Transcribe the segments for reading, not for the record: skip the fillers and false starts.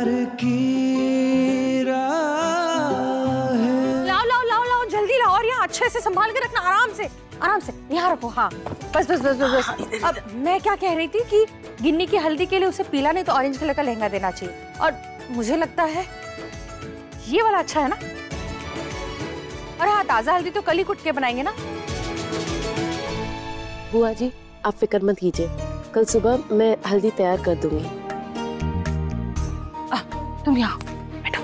प्यार की राह। लाओ लाओ लाओ लाओ जल्दी लाओ, और यहाँ अच्छे से संभाल के रखना, आराम से आराम से, यहाँ रखो। हाँ बस बस बस बस बस। अब मैं क्या कह रही थी कि गिन्नी की हल्दी के लिए उसे पीला नहीं तो ऑरेंज कलर का लहंगा देना चाहिए, और मुझे लगता है ये वाला अच्छा है ना। और हाँ, ताजा हल्दी तो कल ही कुट के बनाएंगे ना। बुआ जी आप फिक्र मत कीजिए, कल सुबह मैं हल्दी तैयार कर दूंगी। तुम यहाँ बैठो।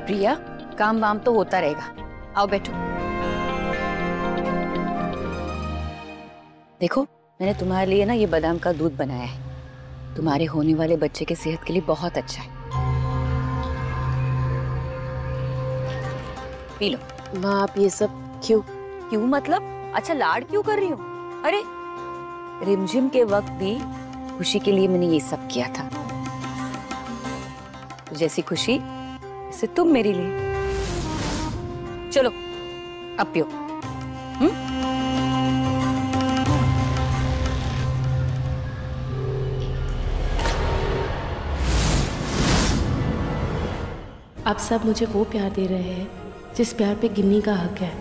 प्रिया, काम वाम तो होता रहेगा, आओ बैठो। देखो मैंने तुम्हारे लिए ना ये बादाम का दूध बनाया है, तुम्हारे होने वाले बच्चे के सेहत के लिए बहुत अच्छा है, पी लो। माँ आप ये सब क्यों? क्यों मतलब? अच्छा लाड क्यों कर रही हो? अरे रिमझिम के वक्त भी खुशी के लिए मैंने ये सब किया था, तो जैसी खुशी इससे तुम मेरे लिए। चलो अब पियो। आप सब मुझे वो प्यार दे रहे हैं जिस प्यार पे गिन्नी का हक है।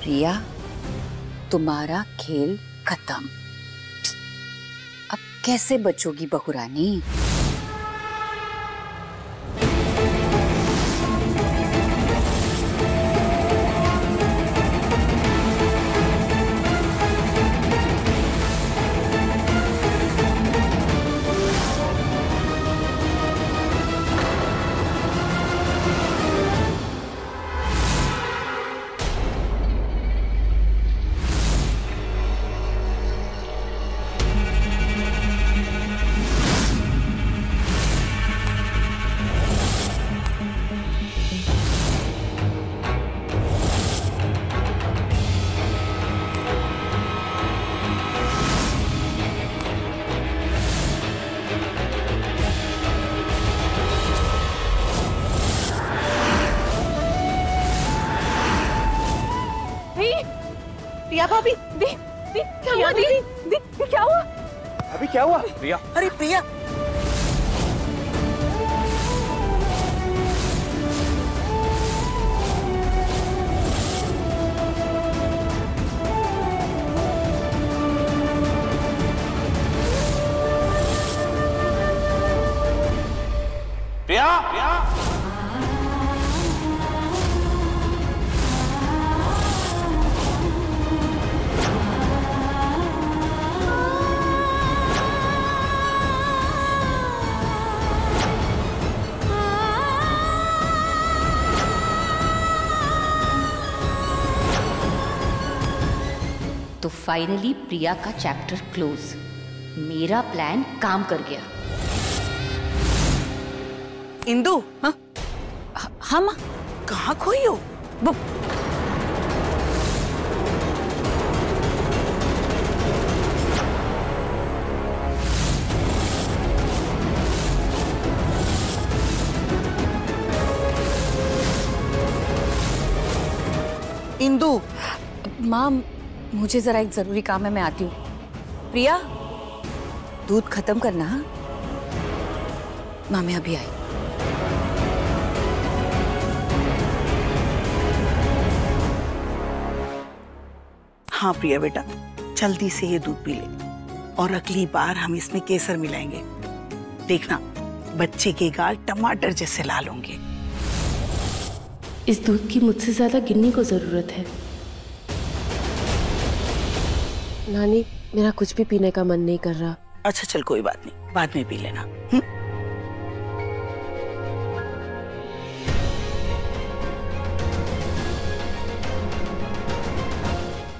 प्रिया, तुम्हारा खेल खत्म। अब कैसे बचोगी बहुरानी? प्रिया भाभी, दी क्या हुआ? दी क्या हुआ? अभी क्या हुआ? प्रिया, अरे प्रिया, प्रिया, प्रिया। तो फाइनली प्रिया का चैप्टर क्लोज। मेरा प्लान काम कर गया। इंदु, हाँ हाँ माँ, कहाँ खोई हो? इंदु, माँ मुझे जरा एक जरूरी काम है, मैं आती हूँ। प्रिया, दूध खत्म करना। हाँ माँ, मैं अभी आई। हाँ प्रिया बेटा, जल्दी से ये दूध पी ले, और अगली बार हम इसमें केसर मिलाएंगे। देखना बच्चे के गाल टमाटर जैसे लाल होंगे। इस दूध की मुझसे ज्यादा गिन्नी को जरूरत है। नानी, मेरा कुछ भी पीने का मन नहीं कर रहा। अच्छा चल कोई बात नहीं, बाद में पी लेना।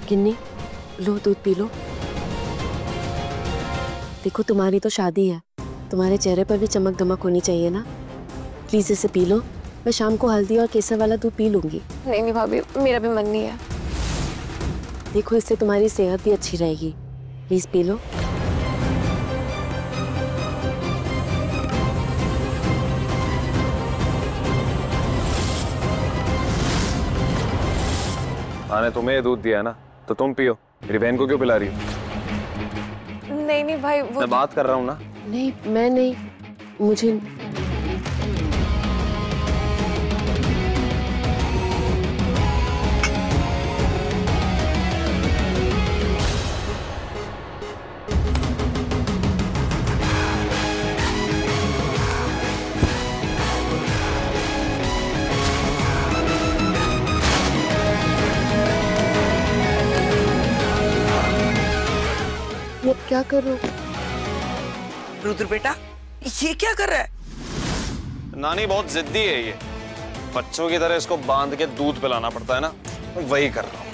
गिन्नी, लो दूध पी लो। देखो तुम्हारी तो शादी है, तुम्हारे चेहरे पर भी चमक दमक होनी चाहिए ना। प्लीज इसे पी लो, मैं शाम को हल्दी और केसर वाला दूध पी लूंगी। नहीं नहीं भाभी, मेरा भी मन नहीं है। देखो इससे तुम्हारी सेहत भी अच्छी रहेगी, प्लीज पी लो। माँ ने तुम्हें ये दूध दिया है ना, तो तुम पियो। मेरी बहन को क्यों पिला रही हो? नहीं नहीं भाई, वो मैं बात कर रहा हूँ ना। नहीं मैं नहीं, मुझे मैं क्या करूं? रुद्र बेटा, ये क्या कर रहा है? नानी बहुत जिद्दी है ये, बच्चों की तरह इसको बांध के दूध पिलाना पड़ता है ना, वही कर रहा हूँ।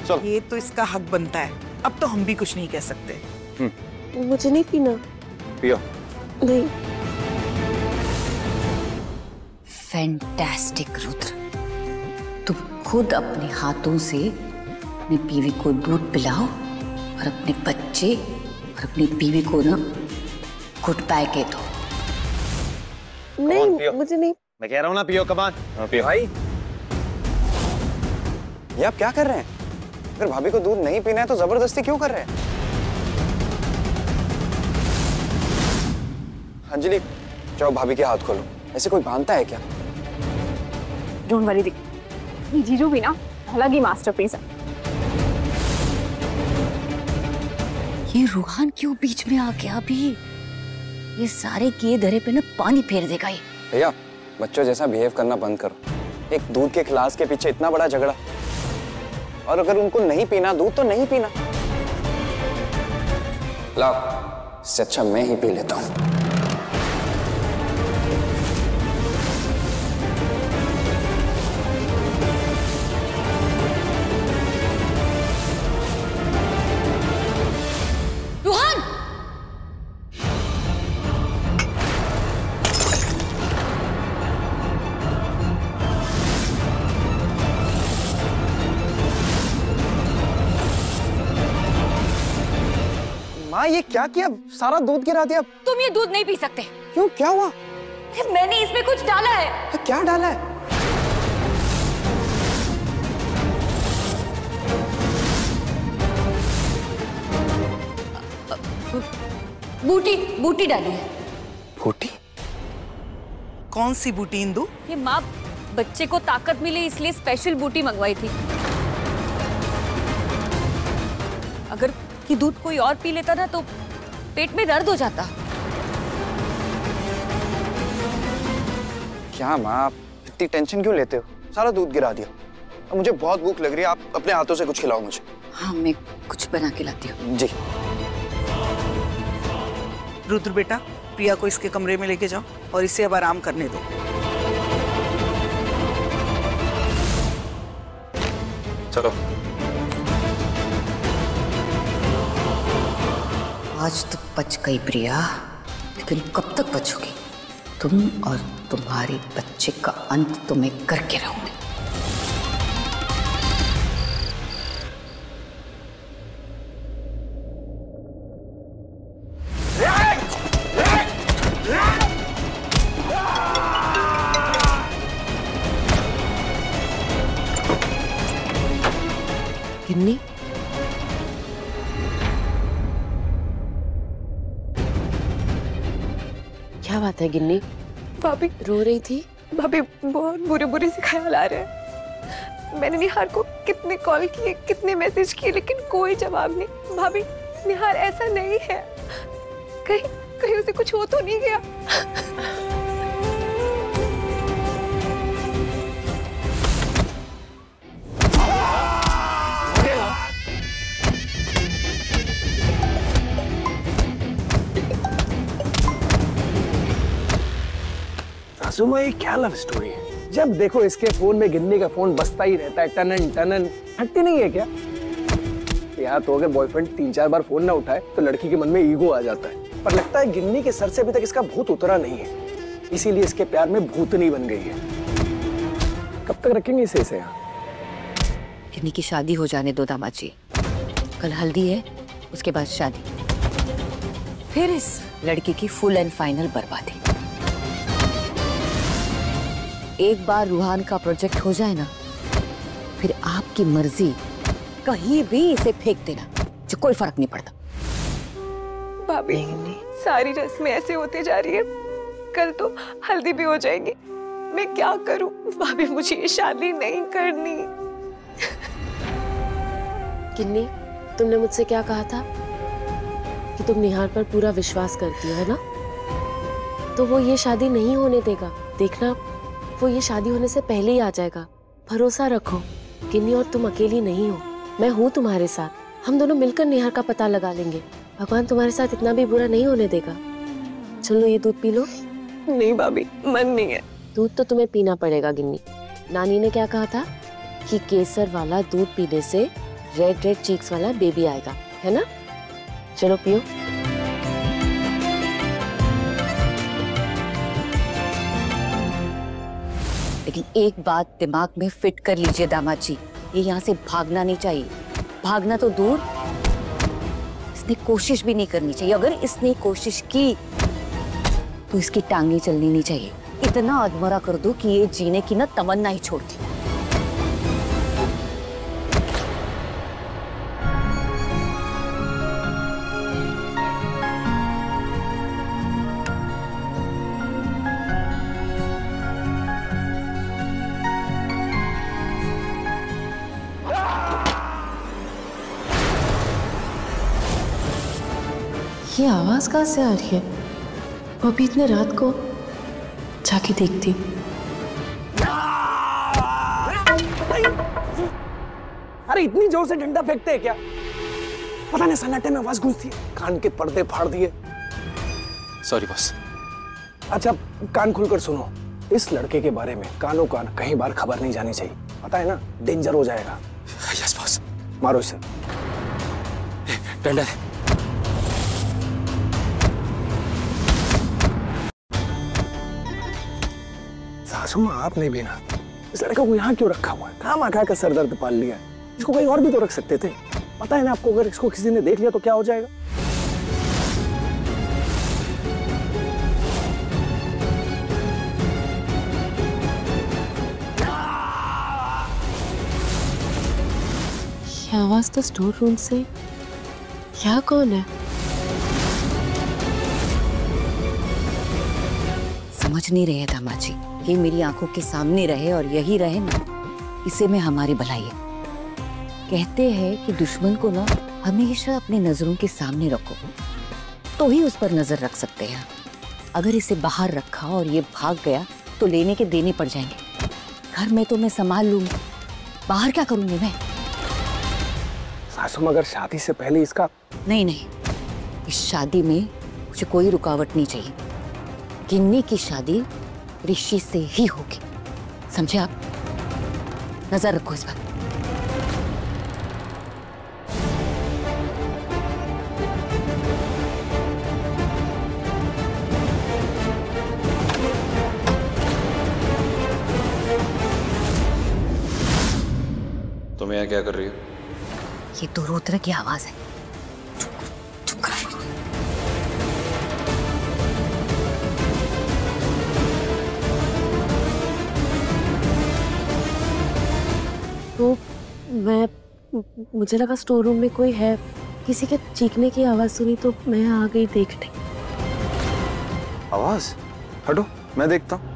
चल। ये तो इसका हक बनता है, अब तो हम भी कुछ नहीं कह सकते। मुझे नहीं पीना। पियो। नहीं। फैंटास्टिक रुद्र, तुम खुद अपने हाथों से अपनी बीवी को दूध पिलाओ और अपने बच्चे और अपनी बीवी को ना गुड बाय कह दो। नहीं मुझे नहीं। मैं कह रहा हूँ ना, पियो कमान। पियो भाई, ये आप क्या कर रहे हैं? अगर भाभी को दूध नहीं पीना है तो जबरदस्ती क्यों कर रहे हैं? अंजलि, जाओ भाभी के हाथ खोलो। ऐसे कोई बांधता है क्या? डोंट वरी, ये जीजू भी ना अलग ही मास्टरपीस है। ये रूहान क्यों बीच में आ गया अभी? ये सारे किए धरे पे ना पानी फेर देगा ये। भैया, बच्चों जैसा बिहेव करना बंद करो। एक दूध के गिलास के पीछे इतना बड़ा झगड़ा, और अगर उनको नहीं पीना दूध तो नहीं पीना। लाओ, इससे अच्छा मैं ही पी लेता हूँ। रूहान! माँ, ये क्या किया? सारा दूध गिरा दिया। तुम ये दूध नहीं पी सकते। क्यों, क्या हुआ? मैंने इसमें कुछ डाला है। क्या डाला है? बूटी डाली है। बूटी? कौन सी बूटी इंदु? ये माँ बच्चे को ताकत मिले इसलिए स्पेशल बूटी मंगवाई थी। अगर ये दूध कोई और पी लेता ना तो पेट में दर्द हो जाता। क्या माँ, आप इतनी टेंशन क्यों लेते हो? सारा दूध गिरा दिया। अब मुझे बहुत भूख लग रही है, आप अपने हाथों से कुछ खिलाओ मुझे। हाँ, मैं कुछ बना के लाती हूँ। जी। रुद्र बेटा, प्रिया को इसके कमरे में लेके जाओ और इसे अब आराम करने दो। चलो। आज तो बच गई प्रिया, लेकिन कब तक बचोगी? तुम और तुम्हारे बच्चे का अंत तो मैं करके रहूंगी। गिन्नी, क्या बात है गिन्नी? भाभी, रो रही थी? भाभी बहुत बुरे बुरे से ख्याल आ रहे हैं। मैंने निहार को कितने कॉल किए, कितने मैसेज किए, लेकिन कोई जवाब नहीं। भाभी, निहार ऐसा नहीं है। कहीं कहीं उसे कुछ हो तो नहीं गया? सासू माँ, ये क्या लव स्टोरी है? जब देखो इसके फोन में गिन्नी का फोन बजता ही रहता है, टनन टनन। हटती नहीं है क्या? यहाँ तो अगर बॉयफ्रेंड 3-4 बार फोन ना उठाए तो लड़की के मन में ईगो आ जाता है। पर लगता है गिन्नी के सर से अभी तक इसका भूत उतरा नहीं है, इसीलिए इसके प्यार में भूतनी बन गई है। कब तक रखेंगे इसे यहाँ? गिन्नी की शादी हो जाने दो दामाद जी। कल हल्दी है, उसके बाद शादी, फिर इस लड़की की फुल एंड फाइनल बर्बादी। एक बार रूहान का प्रोजेक्ट हो जाए ना, फिर आपकी मर्जी, कहीं भी इसे फेंक देना, जो कोई फर्क नहीं पड़ता। भाभी सारी रस्में ऐसे होती जा रही है, कल तो हल्दी भी हो जाएगी। मैं क्या करूं भाभी, मुझे ये शादी नहीं करनी। गिन्नी, तुमने मुझसे क्या कहा था कि तुम निहार पर पूरा विश्वास करती हो, है ना? तो वो ये शादी नहीं होने देगा। देखना, वो ये शादी होने से पहले ही आ जाएगा। भरोसा रखो गिन्नी, और तुम अकेली नहीं हो, मैं हूँ तुम्हारे साथ। हम दोनों मिलकर निहार का पता लगा लेंगे। भगवान तुम्हारे साथ इतना भी बुरा नहीं होने देगा। चलो ये दूध पी लो। नहीं भाभी, मन नहीं है। दूध तो तुम्हें पीना पड़ेगा गिन्नी। नानी ने क्या कहा था कि केसर वाला दूध पीने से रेड रेड चीक्स वाला बेबी आएगा, है ना? चलो पियो। लेकिन एक बात दिमाग में फिट कर लीजिए दामाद जी, ये यहाँ से भागना नहीं चाहिए। भागना तो दूर, इसने कोशिश भी नहीं करनी चाहिए। अगर इसने कोशिश की तो इसकी टांगें चलनी नहीं चाहिए। इतना अधमरा कर दो कि ये जीने की ना तमन्ना ही छोड़ दे। ये आवाज कहाँ से आ रही है? वो भी इतने रात को। जाके देखती। अरे इतनी जोर से डंडा फेंकते हैं क्या? पता नहीं, सन्नाटे में आवाज गूंजती है। कान के पर्दे फाड़ दिए। Sorry boss. अच्छा, कान खुलकर सुनो। इस लड़के के बारे में कानों कान कहीं बार खबर नहीं जानी चाहिए, पता है ना? डेंजर हो जाएगा। Yes boss. मारो इसे। डंडा है। सासू माँ, आपने भी ना इस लड़के को यहाँ क्यों रखा हुआ है? काम आखा का सरदर्द पाल लिया है। इसको कहीं और भी तो रख सकते थे। पता है ना आपको, अगर इसको किसी ने देख लिया तो क्या हो जाएगा? ये आवाज तो स्टोर रूम से। यहाँ कौन है? समझ नहीं रहे दामाद जी, ये मेरी आंखों के सामने रहे और यही रहे ना, इसे में हमारी भलाई है। कहते हैं कि दुश्मन को ना हमेशा अपनी नजरों के सामने रखो, तो ही उस पर नजर रख सकते हैं। अगर इसे बाहर रखा और ये भाग गया तो लेने के देने पड़ जाएंगे। घर में तो मैं संभाल लूंगी, बाहर क्या करूंगी मैं? सासू माँ, अगर शादी से पहले इसका। नहीं नहीं, इस शादी में मुझे कोई रुकावट नहीं चाहिए। गिन्नी की शादी ऋषि से ही होगी, समझे आप? नजर रखो इस पर। तुम यहाँ क्या कर रही हो? ये तो रोतरा की आवाज है। चुप कर। तो मुझे लगा स्टोर रूम में कोई है। किसी के चीखने की आवाज सुनी तो मैं आ गई देखने। आवाज? हटो, मैं देखता हूँ।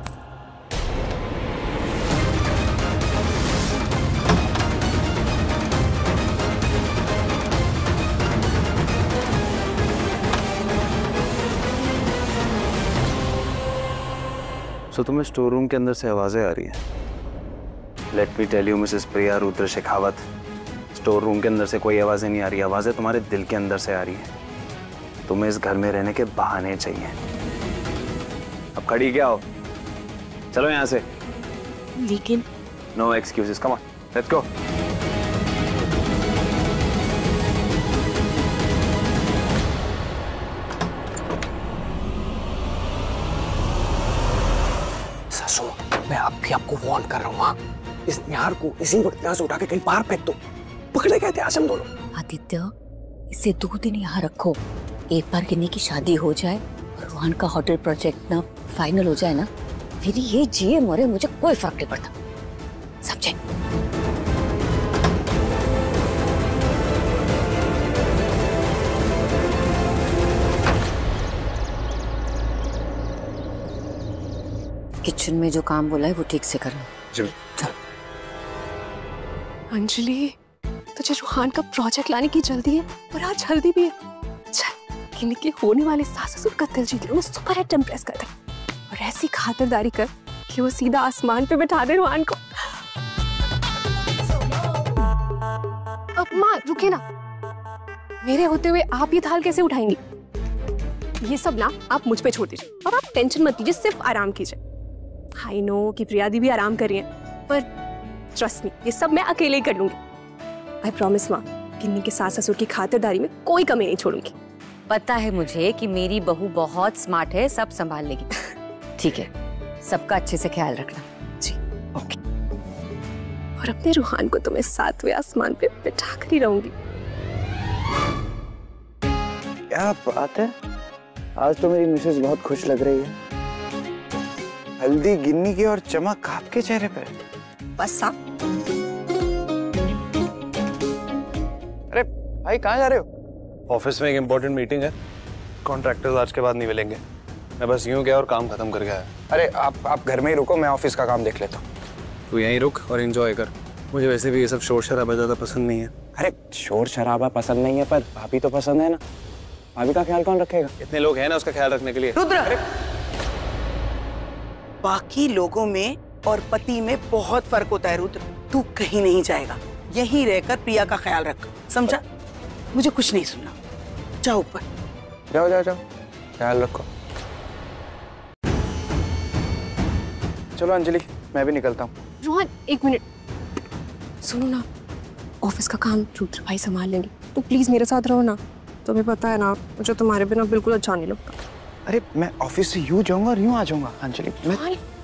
तो तुम्हें स्टोर रूम के अंदर से आवाजें आ रही हैं। Let me tell you Mrs Priya Rudra Shekhawat, store room के अंदर से कोई आवाजें नहीं आ रही। आवाजें तुम्हारे दिल के अंदर से आ रही हैं। तुम्हें इस घर में रहने के बहाने चाहिए। अब खड़ी क्या हो? चलो यहाँ से। लेकिन no excuses, come on let's go. सासू, मैं अब भी आपको वार्न कर रहा हूँ, हाँ? इस निहार को इसी वक्त यहाँ से उठा के कहीं बाहर फेंक दो। पकड़े गए थे आज हम दोनों। आदित्य, इसे 2 दिन यहाँ रखो। एक बार गिन्नी की शादी हो जाए और रोहन का होटल प्रोजेक्ट ना फाइनल हो जाए ना, फिर ये जिए मरे मुझे कोई फर्क नहीं पड़ता, समझे? किचन में जो काम बोला है वो ठीक से करना। जी। अंजलि, तुझे रूहान का प्रोजेक्ट लाने की जल्दी है और आज हल्दी भी है। चल, गिन्नी के होने वाले सास ससुर का दिल जीत ले, उन्हें सुपर हिट इम्प्रेस कर दे और ऐसी खातिरदारी कर कि वो सीधा आसमान पे बैठा दे रूहान को। अब माँ रुके ना, मेरे होते हुए आप ये थाल कैसे उठाएंगी? ये सब ना आप मुझ पे छोड़ दीजिए और आप टेंशन मत लीजिए, सिर्फ आराम कीजिए। आई नो कि प्रिया दी भी आराम कर रही है, पर ट्रस्ट मी, ये सब मैं अकेले ही कर लूंगी। आई प्रॉमिस माँ, गिन्नी के सास ससुर की खातिरदारी में कोई कमी नहीं छोड़ूंगी। पता है मुझे कि मेरी बहू बहुत स्मार्ट है, सब संभाल लेगी। ठीक है, सबका अच्छे से ख्याल रखना। जी ओके। और अपने रूहान को तो मैं 7वें आसमान पे बिठा कर ही रहूंगी। क्या बात है, आज तो मेरी मिसेस बहुत खुश लग रही है। हल्दी गिन्नी की और चमक आपके चेहरे पे। बस आप अरे भाई, कहाँ जा रहे हो? ऑफिस में एक इम्पोर्टेंट मीटिंग है, कॉन्ट्रैक्टर्स आज के बाद नहीं मिलेंगे। मैं बस यूं गया और काम खत्म कर गया। अरे आप घर में ही रुको, मैं ऑफिस का काम देख लेता हूँ। तू यहीं रुक और एंजॉय कर। मुझे वैसे भी ये सब शोर शराबा ज्यादा पसंद नहीं है। अरे शोर शराबा पसंद नहीं है, पर भाभी तो पसंद है ना। भाभी का ख्याल कौन रखेगा? इतने लोग हैं ना उसका ख्याल रखने के लिए। रुद्र, बाकी लोगों में और पति में बहुत फर्क होता है रुद्र। तू कहीं नहीं जाएगा, यहीं रहकर प्रिया का ख्याल रख, समझा? मुझे कुछ नहीं सुनना, जाओ ऊपर। जाओ जाओ जाओ, ख्याल रखो। चलो अंजलि, मैं भी निकलता हूँ। रोहन एक मिनट सुनो ना, ऑफिस का काम रुद्र भाई संभाल लेंगे, तो प्लीज मेरे साथ रहो ना। तुम्हें पता है ना, मुझे तुम्हारे बिना बिल्कुल अच्छा नहीं लगता। अरे मैं ऑफिस से यूं जाऊंगा और यूं आ जाऊंगा अंजलि।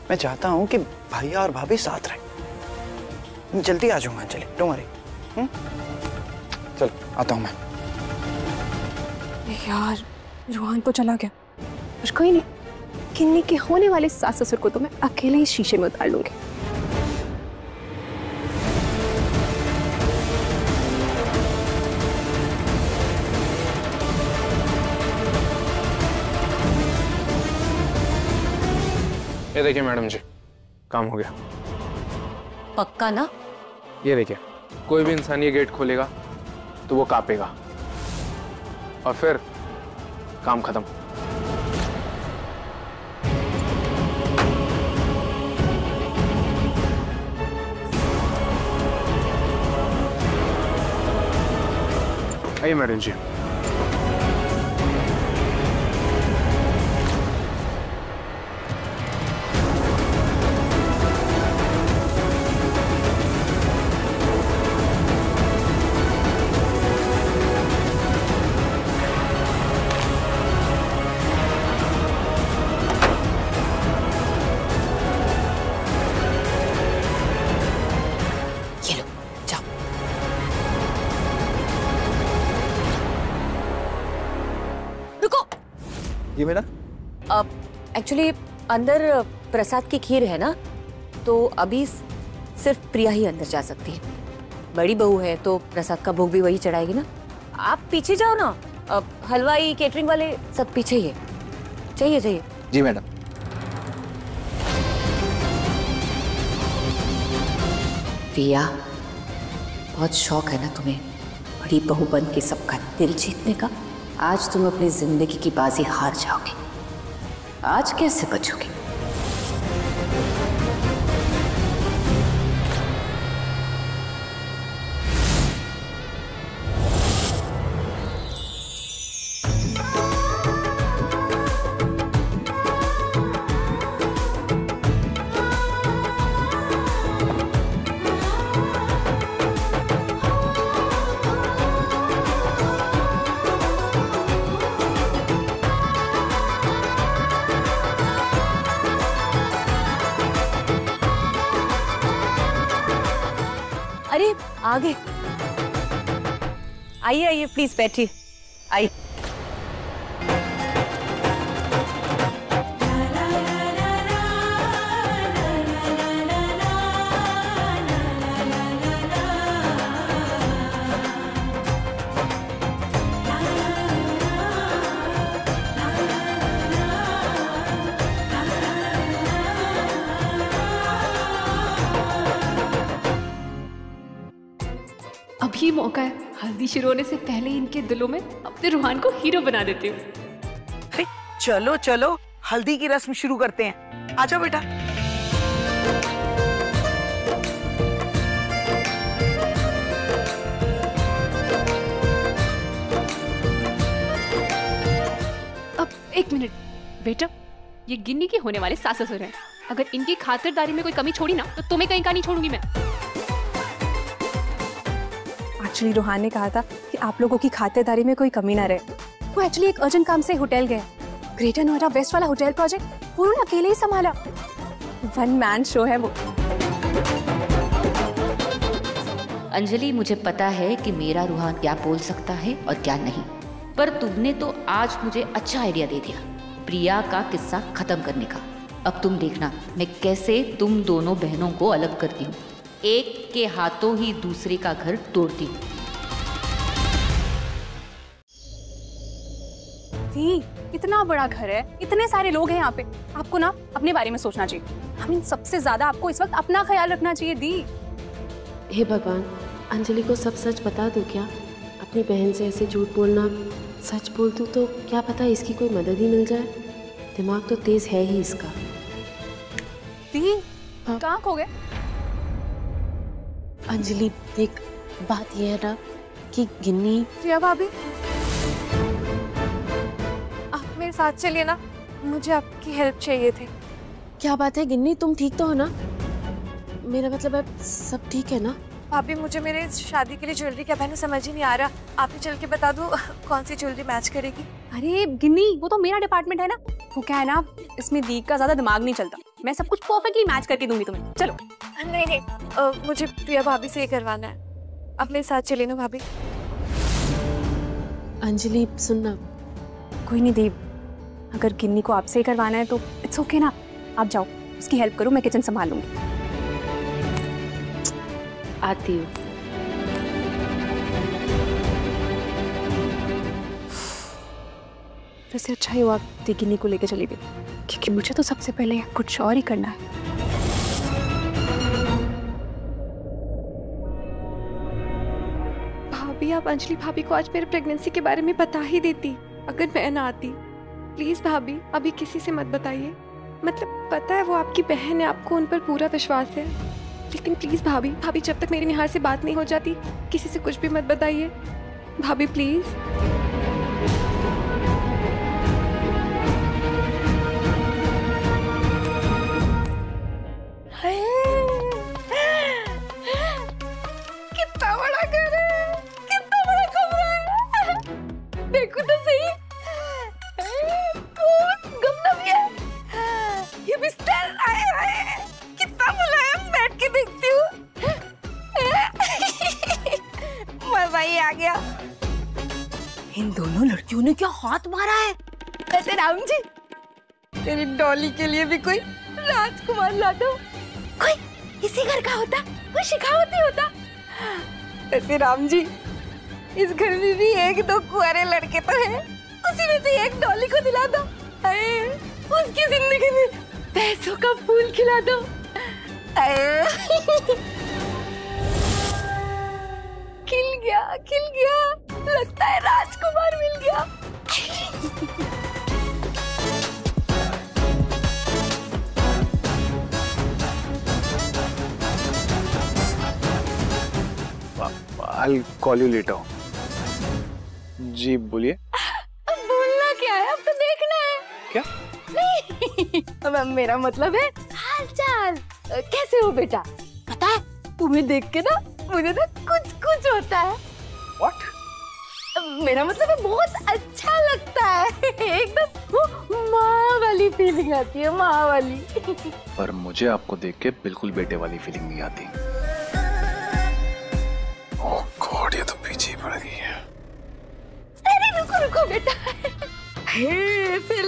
मैं चाहता हूँ कि भैया और भाभी साथ रहें। जल्दी आ जाऊंगा अंजलि, डोंट वरी। चल आता हूँ मैं। यार रोहन तो चला गया, पर कोई नहीं, गिन्नी के होने वाले सास ससुर को तो मैं अकेले ही शीशे में उतार लूंगी। ये देखिए मैडम जी, काम हो गया। पक्का ना? ये देखिए, कोई भी इंसान ये गेट खोलेगा तो वो कांपेगा और फिर काम खत्म। आइए मैडम जी। ये मेरा एक्चुअली अंदर प्रसाद की खीर है ना, तो अभी सिर्फ प्रिया ही अंदर जा सकती है। बड़ी बहू है तो प्रसाद का भोग भी वही चढ़ाएगी ना। आप पीछे जाओ ना, हलवाई केटरिंग वाले सब पीछे ही है। चाहिए चाहिए। जी मैडम। प्रिया, बहुत शौक है ना तुम्हें बड़ी बहू बन के सबका दिल जीतने का। आज तुम अपनी जिंदगी की बाजी हार जाओगे। आज कैसे बचोगे? अरे आ गए। आइए आइए प्लीज बैठिए, आइए। अभी मौका है, हल्दी शुरू होने से पहले इनके दिलों में अपने रूहान को हीरो बना देती हूँ। अरे चलो चलो हल्दी की रस्म शुरू करते हैं, आ जाओ बेटा। अब एक मिनट बेटा, ये गिन्नी के होने वाले सास ससुर हैं। अगर इनकी खातिरदारी में कोई कमी छोड़ी ना तो तुम्हें कहीं का नहीं छोड़ूंगी मैं। एक्चुअली रूहान ने कहा था कि आप लोगों की खातिरदारी में कोई कमी ना रहे। वो एक्चुअली एक अर्जेंट काम से होटल गए। ग्रेटर नोएडा वेस्ट वाला होटल प्रोजेक्ट वो उन्होंने अकेले ही संभाला। वन मैन शो है वो। अंजलि, मुझे पता है कि मेरा रूहान क्या बोल सकता है और क्या नहीं, पर तुमने तो आज मुझे अच्छा आइडिया दे दिया प्रिया का किस्सा खत्म करने का। अब तुम देखना मैं कैसे तुम दोनों बहनों को अलग करती हूँ, एक के हाथों ही दूसरे का घर तोड़ती हूँ। इतना बड़ा घर है, इतने सारे लोग हैं यहाँ पे, आपको ना अपने बारे में सोचना चाहिए। I mean, सबसे ज्यादा आपको इस वक्त अपना ख्याल रखना चाहिए दी। हे भगवान, अंजलि को सब सच बता दूं क्या? अपनी बहन से ऐसे झूठ बोलना, सच बोल दूं तो क्या पता इसकी कोई मदद ही मिल जाए। दिमाग तो तेज है ही इसका। दी कहाँ खो गए? अंजलि देख, बात यह है ना कि गिन्नी। प्रिया भाभी आप मेरे साथ चलिए ना, मुझे आपकी हेल्प चाहिए थी। क्या बात है गिन्नी, तुम ठीक तो हो ना? मेरा मतलब है सब ठीक है ना? भाभी मुझे मेरे शादी के लिए ज्वेलरी क्या पहनूं समझ ही नहीं आ रहा। आप ही चल के बता दो कौन सी ज्वेलरी मैच करेगी। अरे गिन्नी, वो तो मेरा डिपार्टमेंट है ना। वो क्या है ना, इसमें दी का ज्यादा दिमाग नहीं चलता। मैं सब कुछ परफेक्टली मैच करके दूंगी तुम्हें। चलो। नहीं नहीं मुझे प्रिया भाभी से ये करवाना है। आप मेरे साथ चलिए ना भाभी। अंजलि सुनना। कोई नहीं दी, अगर गिन्नी को आपसे ही करवाना है तो इट्स ओके ना, आप जाओ, उसकी हेल्प करो, मैं किचन संभाल लूंगी। आती हूँ। वैसे अच्छा ही हुआ गिन्नी को लेके चली गई, क्योंकि मुझे तो सबसे पहले कुछ और ही करना है। भाभी आप अंजलि भाभी को आज मेरे प्रेगनेंसी के बारे में बता ही देती अगर मैं ना आती। प्लीज भाभी अभी किसी से मत बताइए। मतलब पता है वो आपकी बहन है, आपको उन पर पूरा विश्वास है, लेकिन प्लीज भाभी जब तक मेरी निहार से बात नहीं हो जाती किसी से कुछ भी मत बताइए भाभी प्लीज। कितना बड़ा घर है, कितना बड़ा कमरा है। देखो तो सही, बहुत गंदा भी है। ये बिस्तर आए कितना मुलायम, बैठ के देखती हूँ मजा ही आ गया। इन दोनों लड़कियों ने क्या हाथ मारा है। वैसे राम जी, तेरी डॉली के लिए भी कोई राजकुमार ला दो। कोई इसी घर का होता, कोई शिखावती होता। वैसे राम जी, इस घर में भी एक दो कुंवारे लड़के तो हैं, उसी में से एक डॉली को दिला दो। अरे उसकी जिंदगी में पैसों का फूल खिला दो। खिल गया, लगता है राजकुमार मिल गया। I'll call you later. जी बोलिए। अब बोलना क्या है, अब तो देखना है। क्या? नहीं अब मेरा मतलब है हाल चाल। कैसे हो बेटा? पता है तुम्हें देख के ना मुझे ना कुछ होता है। What? मेरा मतलब है बहुत अच्छा लगता है। एकदम माँ वाली फीलिंग आती है, माँ वाली। पर मुझे आपको देख के बिल्कुल बेटे वाली फीलिंग नहीं आती।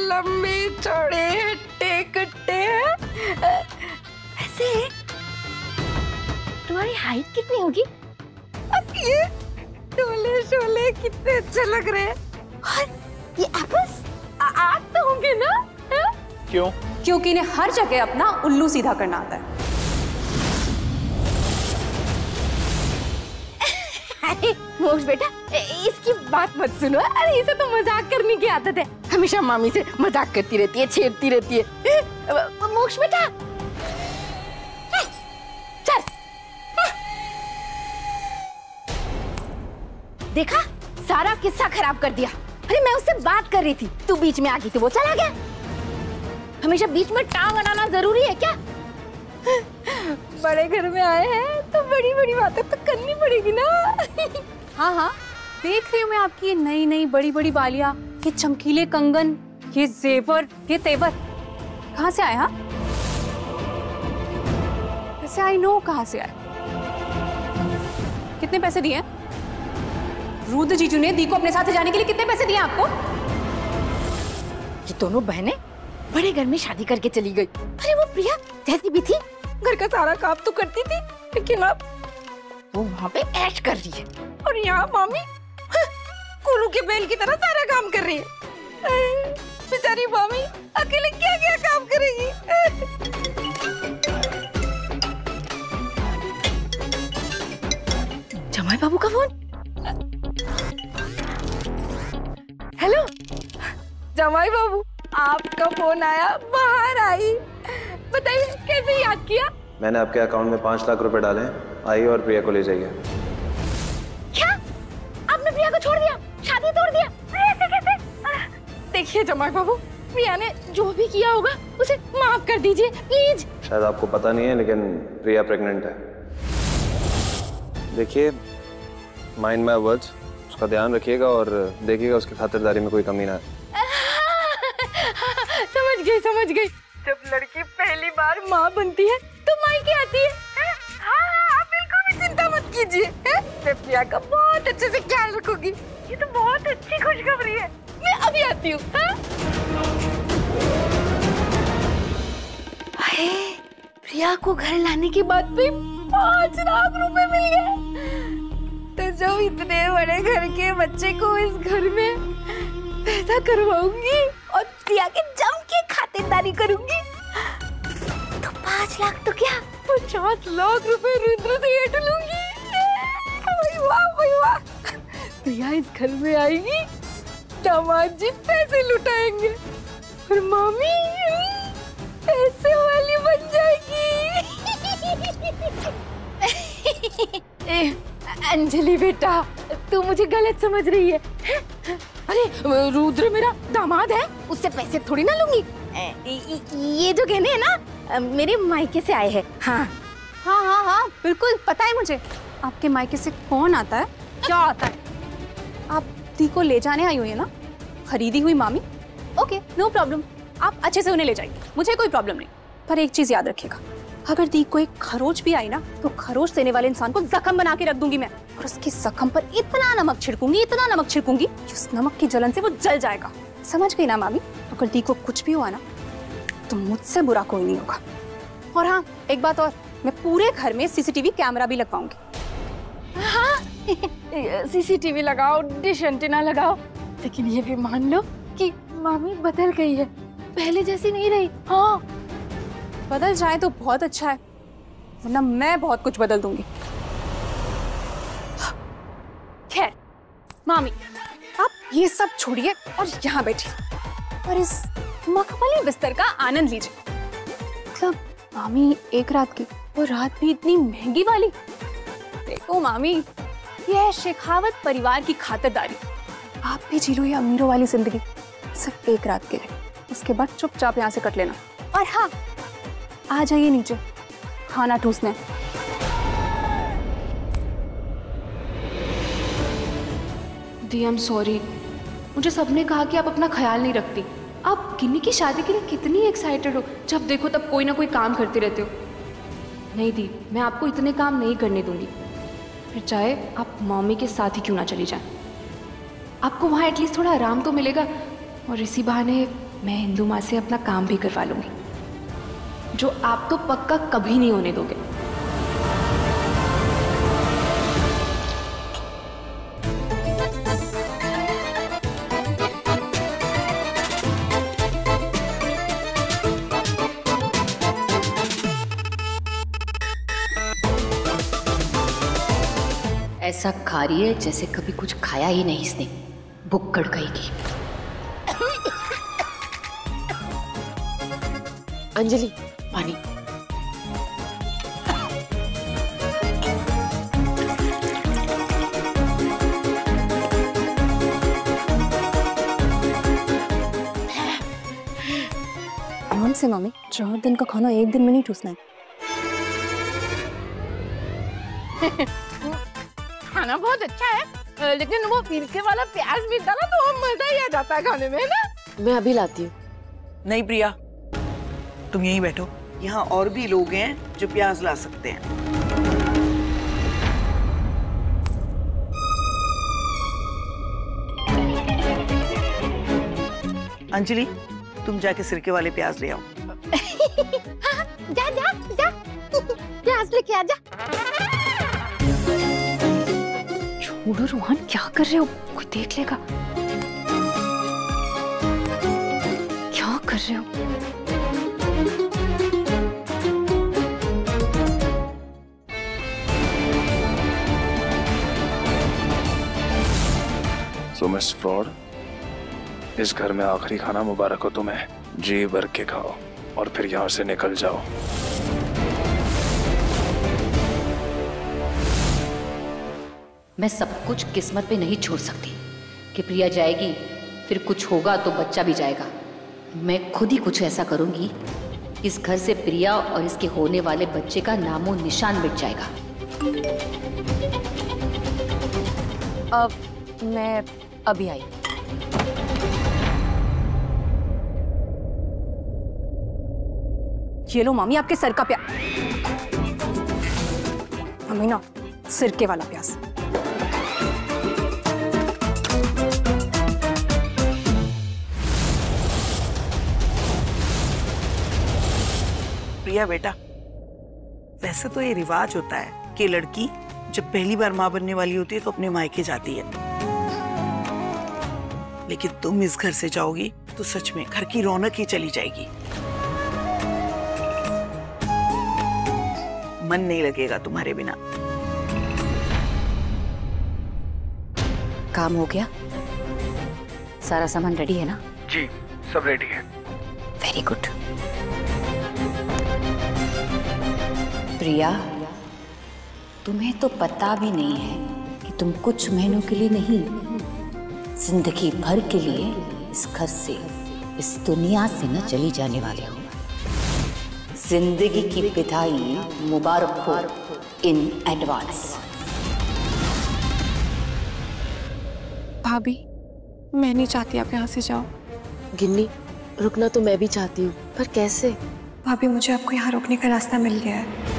लंबे चौड़े हट्टे कट्टे। वैसे तुम्हारी हाइट कितनी होगी? अब ये शोले शोले कितने अच्छे लग रहे हैं। और ये एप्पल्स आप तो होंगे ना? हा? क्यों? क्योंकि इन्हें हर जगह अपना उल्लू सीधा करना आता है। अरे मोक्ष बेटा, इसकी बात मत सुनो। अरे इसे तो मजाक करने की आदत है, हमेशा मामी से मजाक करती रहती है, छेड़ती रहती है। मोक्ष बेटा चल। देखा, सारा किस्सा खराब कर दिया। अरे मैं उससे बात कर रही थी, तू बीच में आ गई थी, वो चला गया। हमेशा बीच में टांग अड़ाना जरूरी है क्या? बड़े घर में आए हैं तो बड़ी बड़ी बातें तो करनी पड़ेगी ना। हाँ हाँ, देख रही हूँ मैं आपकी ये नई नई बड़ी बड़ी बालियां, ये चमकीले कंगन, ये जेवर, ये तेवर कहाँ से आए? हाँ वैसे आई नो कहाँ से आए। कितने पैसे दिए? रुद्र जीजू ने दी को अपने साथ जाने के लिए कितने पैसे दिए आपको? ये दोनों बहनें बड़े घर में शादी करके चली गई। अरे वो प्रिया जैसी भी थी, घर का सारा काम तो करती थी, लेकिन अब वो वहाँ पे ऐश कर रही है। और यहाँ मामी कोलू के बैल की तरह सारा काम कर रही है। बेचारी मामी अकेले क्या क्या काम करेगी। जमाई बाबू का फोन। हेलो जमाई बाबू, आपका फोन आया, बाहर आई। बताइए कैसे याद किया? मैंने आपके अकाउंट में 5 लाख रुपए डाले, आइए और प्रिया को ले जाइए। क्या आपने प्रिया को छोड़ दिया, शादी तोड़ दिया? ऐसे कैसे? देखिए जमाई बाबू, प्रिया ने जो भी किया होगा उसे माफ कर दीजिए प्लीज। शायद आपको पता नहीं है, लेकिन प्रिया प्रेग्नेंट है। देखिए, माइंड माय वर्ड्स, उसका ध्यान रखिएगा और देखिएगा उसकी खातिरदारी में कोई कमी ना है। समझ गई। जब लड़की पहली बार माँ बनती है तो मायके आती है। हाँ, आप बिल्कुल भी चिंता मत कीजिए, मैं प्रिया का बहुत अच्छे से ख्याल रखूंगी। ये तो बहुत अच्छी खुशखबरी है। मैं अभी आती हूँ। प्रिया को घर लाने के बाद भी 5 लाख रुपए मिल गए। तो जब इतने बड़े घर के बच्चे को इस घर में पैदा करवाऊंगी और प्रिया के जम के खातिरदारी करूंगी तो 5 लाख तो क्या 50 लाख रुपए रुद्र से ऐठ लूंगी। भाई वाह। प्रिया इस घर में आएगी, दामाद जी पैसे लुटाएंगे और मामी पैसे वाली बन जाएगी। अंजलि बेटा, तू मुझे गलत समझ रही है। अरे रुद्र मेरा दामाद है, उससे पैसे थोड़ी ना लूंगी। ये जो गहने हैं ना, मेरे मायके से आए हैं। हाँ बिल्कुल पता है मुझे आपके मायके से कौन आता है, क्या आता है। आप दी को ले जाने आई हुई है ना, खरीदी हुई मामी। ओके नो प्रॉब्लम, आप अच्छे से उन्हें ले जाइए, मुझे कोई प्रॉब्लम नहीं। पर एक चीज याद रखिएगा, अगर दी को एक खरोच भी आई ना तो खरोच देने वाले इंसान को जख्म बना के रख दूंगी मैं, और उसकी जख्म पर इतना नमक छिड़कूंगी कि उस नमक की जलन से वो जल जाएगा। समझ गई ना मामी? अगर दी को कुछ भी हुआ ना तो मुझसे बुरा कोई नहीं होगा। और हाँ, एक बात और, मैं पूरे घर में सीसीटीवी कैमरा भी लगवाऊंगी। हाँ सीसीटीवी लगाओ, डिश एंटीना लगाओ, लेकिन ये भी मान लो कि मामी बदल गई है, पहले जैसी नहीं रही। हाँ बदल जाए तो बहुत अच्छा है, वरना मैं बहुत कुछ बदल दूंगी। खैर मामी, आप ये सब छोड़िए और यहाँ बैठिए और इस मखमली बिस्तर का आनंद लीजिए। मतलब मामी एक रात की, वो रात भी इतनी महंगी वाली। देखो मामी, ये है शेखावत परिवार की खातिरदारी। आप भी जी लो ये अमीरों वाली जिंदगी सिर्फ एक रात के लिए, उसके बाद चुपचाप यहाँ से कट लेना। और हाँ, आ जाइए नीचे खाना ठूसने। दी आई एम सॉरी, मुझे सबने कहा कि आप अपना ख्याल नहीं रखती। आप गिन्नी की शादी के लिए कितनी एक्साइटेड हो, जब देखो तब कोई ना कोई काम करते रहते हो। नहीं दी, मैं आपको इतने काम नहीं करने दूंगी, फिर चाहे आप मम्मी के साथ ही क्यों ना चली जाए। आपको वहाँ एटलीस्ट थोड़ा आराम तो मिलेगा और इसी बहाने मैं इंदु माँ से अपना काम भी करवा लूंगी, जो आप तो पक्का कभी नहीं होने दोगे। ऐसा खा रही है जैसे कभी कुछ खाया ही नहीं इसने, भुक्कड़ गई। अंजलि, पानी। आराम से मम्मी, 4 दिन का खाना एक दिन में नहीं ठूसना है। खाना बहुत अच्छा है, लेकिन वो पिरके वाला प्याज भी डाला तो मजा ही आ जाता है खाने में ना। मैं अभी लाती हूँ। नहीं प्रिया, तुम यहीं बैठो, यहाँ और भी लोग हैं जो प्याज ला सकते हैं। अंजलि, तुम जाके सिरके वाले प्याज ले आओ। जा जा जा, प्याज लेके आ जा। छोड़ो रोहन, क्या कर रहे हो? कोई देख लेगा। क्या कर रहे हो? सो मिस फ्रॉड, इस घर में आखिरी खाना मुबारक हो तुम्हें। जी भर के खाओ और फिर यहाँ से निकल जाओ। मैं सब कुछ किस्मत पे नहीं छोड़ सकती कि प्रिया जाएगी, फिर कुछ होगा तो बच्चा भी जाएगा। मैं खुद ही कुछ ऐसा करूंगी, इस घर से प्रिया और इसके होने वाले बच्चे का नामो निशान मिट जाएगा। अब मैं अभी आई। ये लो मामी, आपके सर का प्याज। मम्मी ना, सिरके वाला प्याज। प्रिया बेटा, वैसे तो ये रिवाज होता है कि लड़की जब पहली बार माँ बनने वाली होती है तो अपने मायके जाती है, लेकिन तुम इस घर से जाओगी तो सच में घर की रौनक ही चली जाएगी। मन नहीं लगेगा तुम्हारे बिना। काम हो गया? सारा सामान रेडी है ना? जी, सब रेडी है। Very good. प्रिया, तुम्हें तो पता भी नहीं है कि तुम कुछ महीनों के लिए नहीं, जिंदगी भर के लिए इस घर से, इस दुनिया से न चली जाने वाले हो। जिंदगी की विदाई मुबारक हो इन एडवांस। भाभी, मैं नहीं चाहती आप यहाँ से जाओ। गिन्नी, रुकना तो मैं भी चाहती हूँ, पर कैसे? भाभी, मुझे आपको यहाँ रोकने का रास्ता मिल गया है।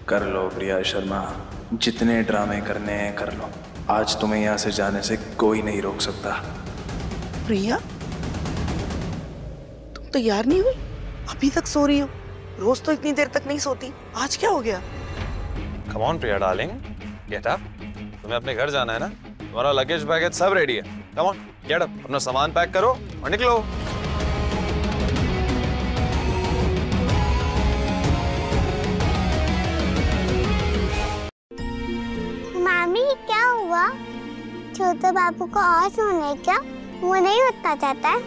कर लो प्रिया शर्मा, जितने ड्रामे करने हैं कर लो। आज तुम्हें यहाँ से जाने से कोई नहीं रोक सकता। प्रिया, तुम तैयार नहीं हुई? अभी तक सो रही हो? रोज तो इतनी देर तक नहीं सोती, आज क्या हो गया? Come on Priya darling, get up. तुम्हें अपने घर जाना है ना? तुम्हारा लगेज बैगेज सब रेडी है। कम ऑन, गेट अप, अपना सामान पैक करो और निकलो। मामी, क्या हुआ? छोटे बाबू को और सोने क्या? वो नहीं उठना चाहता है?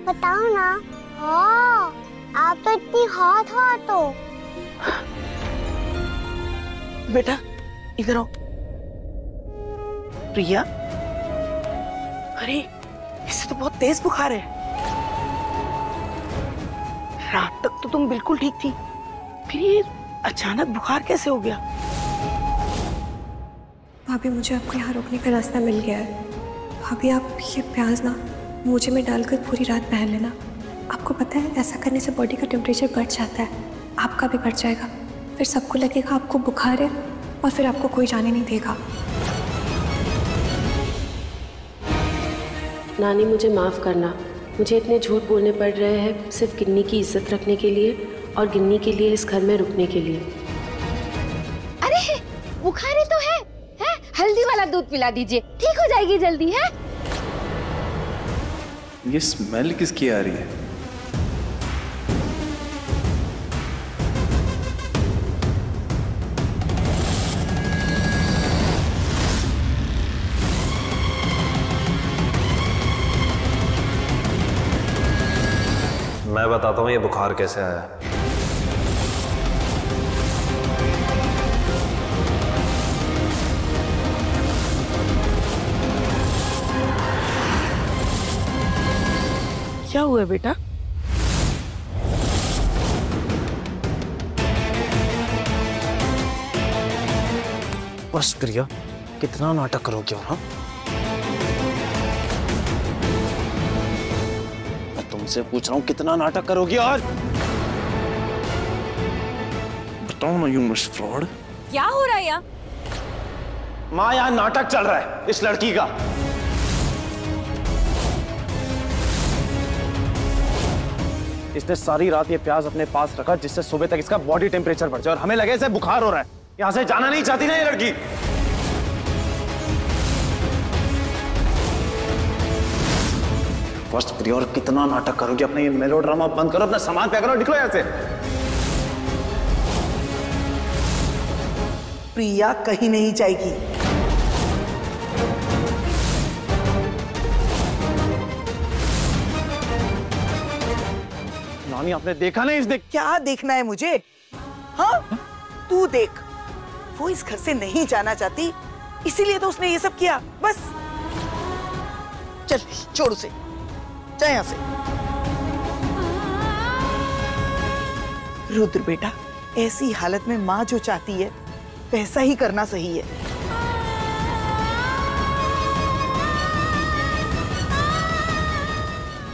बताओ ना। हाँ, आप तो इतनी हॉट हो। बेटा इधर आओ। प्रिया, अरे इसे तो बहुत तेज बुखार है। रात तक तो तुम बिल्कुल ठीक थी, फिर ये अचानक बुखार कैसे हो गया? भाभी, मुझे आपको यहाँ रोकने का रास्ता मिल गया है। भाभी, आप ये प्याज ना मोजे में डालकर पूरी रात पहन लेना। आपको पता है ऐसा करने से बॉडी का टेम्परेचर बढ़ जाता है, आपका भी बढ़ जाएगा। फिर सबको लगेगा आपको बुखार है और फिर आपको कोई जाने नहीं देगा। नानी मुझे माफ़ करना, मुझे इतने झूठ बोलने पड़ रहे हैं सिर्फ गिन्नी की इज्जत रखने के लिए और गिन्नी के लिए इस घर में रुकने के लिए। अरे बुखार ही तो है? हल्दी वाला दूध पिला दीजिए, ठीक हो जाएगी जल्दी। है ये स्मेल किसकी आ रही है? मैं बताता हूँ ये बुखार कैसे आया। क्या हुआ बेटा? बस प्रिया, कितना नाटक करोगे और? हाँ, मैं तुमसे पूछ रहा हूँ कितना नाटक करोगी और? बताओ ना, यू मिस फ्रॉड। क्या हो रहा है यहाँ? माँ, यहाँ नाटक चल रहा है इस लड़की का। इसने सारी रात ये प्याज अपने पास रखा जिससे सुबह तक इसका बॉडी टेम्परेचर बढ़ जाए और हमें लगे इसे बुखार हो रहा है। यहाँ से जाना नहीं चाहती ना ये लड़की। फर्स्ट प्रिया, और कितना नाटक करोगे? अपने ये मेलोड्रामा बंद करो, अपना सामान पैक करो, निकलो यहाँ से। प्रिया कहीं नहीं जाएगी। नानी, आपने देखा नहीं इसने? क्या देखना है मुझे? हाँ, तू देख। वो इस घर से नहीं जाना चाहती, इसीलिए तो उसने ये सब किया। बस चल, छोड़ उसे, जा यहाँ से। रुद्र बेटा, ऐसी हालत में माँ जो चाहती है वैसा ही करना सही है।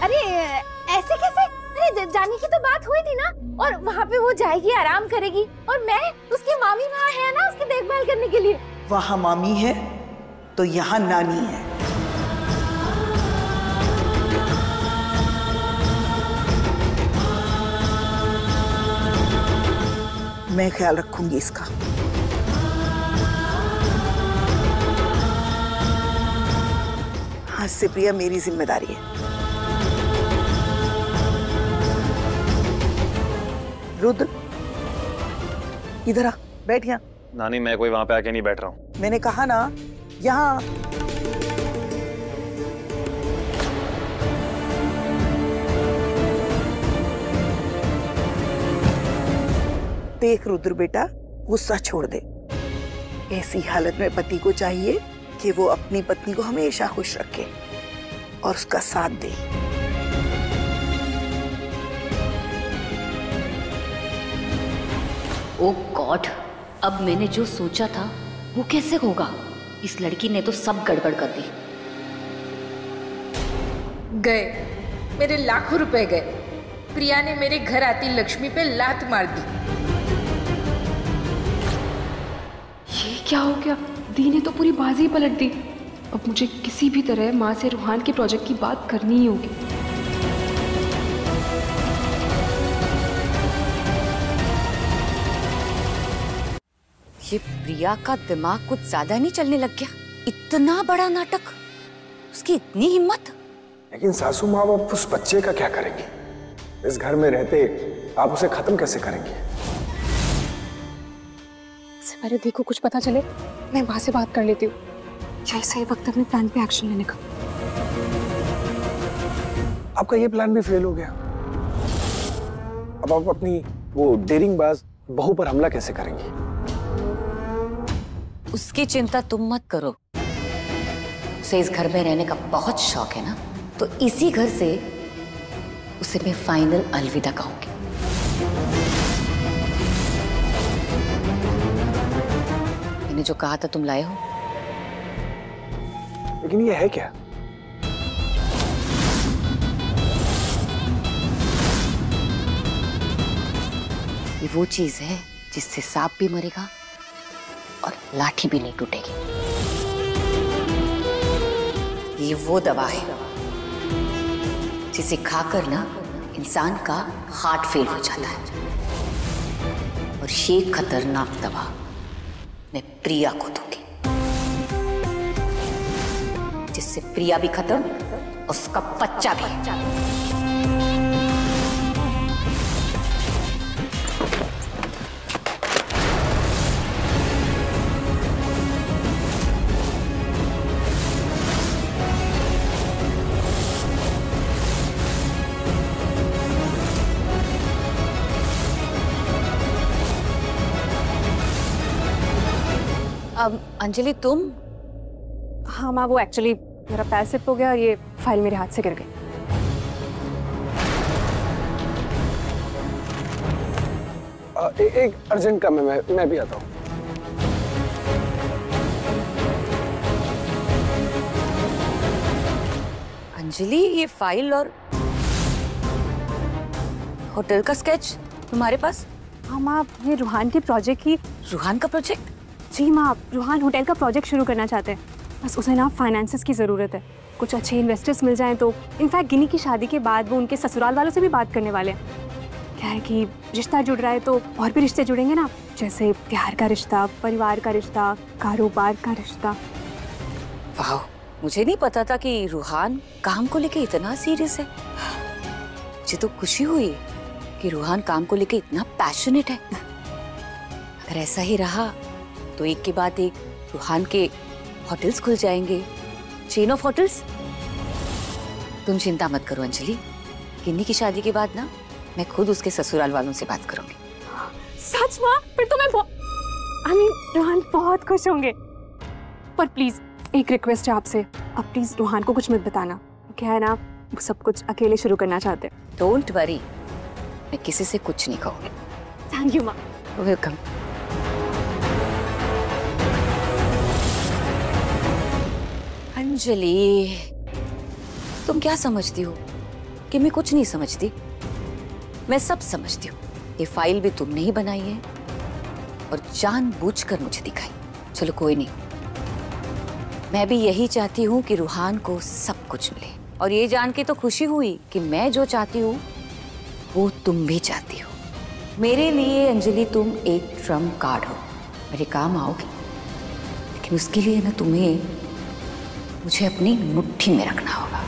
अरे ऐसे कैसे? अरे जाने की तो बात हुई थी ना, और वहाँ पे वो जाएगी, आराम करेगी, और मैं उसकी मामी वहाँ है ना उसकी देखभाल करने के लिए। वहाँ मामी है तो यहाँ नानी है। मैं ख्याल रखूंगी इसका। आज से प्रिया मेरी जिम्मेदारी है। रुद्र, इधर आ, बैठ यहाँ। नानी, मैं कोई वहां पे आके नहीं बैठ रहा हूँ। मैंने कहा ना, यहाँ। देख रुद्र बेटा, गुस्सा छोड़ दे। ऐसी हालत में पति को चाहिए कि वो अपनी पत्नी को हमेशा खुश रखे और उसका साथ दे। ओ गॉड, अब मैंने जो सोचा था वो कैसे होगा? इस लड़की ने तो सब गड़बड़ कर दी। गए मेरे लाखों रुपए गए। प्रिया ने मेरे घर आती लक्ष्मी पे लात मार दी। ये क्या हो गया? दी ने तो पूरी बाजी ही पलट दी। अब मुझे किसी भी तरह माँ से रूहान के प्रोजेक्ट की बात करनी ही होगी। ये प्रिया का दिमाग कुछ ज्यादा नहीं चलने लग गया? इतना बड़ा नाटक, उसकी इतनी हिम्मत। लेकिन सासू माँ आप उस बच्चे का क्या करेंगी? इस घर में रहते आप उसे खत्म कैसे करेंगी? इससे पहले दी को कुछ पता चले, मैं वहां से बात कर लेती हूँ। यही सही वक्त अपने प्लान पे एक्शन लेने का। आपका ये प्लान भी फेल हो गया। अब आप अपनी वो डेरिंगबाज बहू पर हमला कैसे करेंगी? उसकी चिंता तुम मत करो। उसे इस घर में रहने का बहुत शौक है ना, तो इसी घर से उसे मैं फाइनल अलविदा कहूंगी। मैंने जो कहा था तुम लाए हो। लेकिन ये है क्या? ये वो चीज है जिससे सांप भी मरेगा और लाठी भी नहीं टूटेगी। ये वो दवा है जिसे खाकर ना इंसान का हार्ट फेल हो जाता है। और ये खतरनाक दवा मैं प्रिया को दूंगी, जिससे प्रिया भी खत्म, उसका बच्चा भी। अब अंजलि तुम? हाँ माँ, वो एक्चुअली मेरा पैर स्लिप हो गया और ये फाइल मेरे हाथ से गिर गई। एक अर्जेंट काम है, मैं भी आता हूँ। अंजलि, ये फाइल और होटल का स्केच तुम्हारे पास? हाँ माँ, ये रूहान के प्रोजेक्ट की। रूहान का प्रोजेक्ट? जी माँ, रूहान होटल का प्रोजेक्ट शुरू करना चाहते हैं। बस उसे ना फाइनेंसेस की ज़रूरत है, कुछ अच्छे इन्वेस्टर्स मिल जाएं तो। इनफैक्ट गिनी की शादी के बाद वो उनके ससुराल वालों से भी बात करने वाले हैं। क्या है कि रिश्ता जुड़ रहा है तो और भी रिश्ते जुड़ेंगे ना, जैसे प्यार का रिश्ता, परिवार का रिश्ता, कारोबार का रिश्ता। वाह, मुझे नहीं पता था कि रूहान काम को लेके इतना सीरियस है। मुझे तो खुशी हुई कि रूहान काम को लेके इतना पैशनेट है। अगर ऐसा ही रहा तो एक के बाद एक रूहान के होटल्स खुल जाएंगे, चेन ऑफ होटल्स। तुम चिंता मत करो अंजलि, गिन्नी की शादी के बाद ना मैं खुद उसके ससुराल वालों से बात करूंगी। सच माँ? फिर तो मैं रूहान बहुत खुश होंगे। पर प्लीज एक रिक्वेस्ट है आपसे, अब प्लीज रूहान को कुछ मत बताना। क्या है ना, वो सब कुछ अकेले शुरू करना चाहते हैं। डोंट वरी, मैं किसी से कुछ नहीं कहूंगी। थैंक यू माँ। वेलकम। अंजलि, तुम क्या समझती हो कि मैं कुछ नहीं समझती? मैं सब समझती हूँ। ये फाइल भी तुमने ही बनाई है और जानबूझकर मुझे दिखाई। चलो कोई नहीं, मैं भी यही चाहती हूँ कि रूहान को सब कुछ मिले। और ये जान के तो खुशी हुई कि मैं जो चाहती हूँ वो तुम भी चाहती हो। मेरे लिए अंजलि तुम एक ट्रम्प कार्ड हो, मेरे काम आओगे। लेकिन उसके लिए ना तुम्हें मुझे अपनी मुट्ठी में रखना होगा।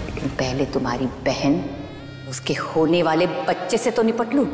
लेकिन पहले तुम्हारी बहन, उसके होने वाले बच्चे से तो निपट लूं।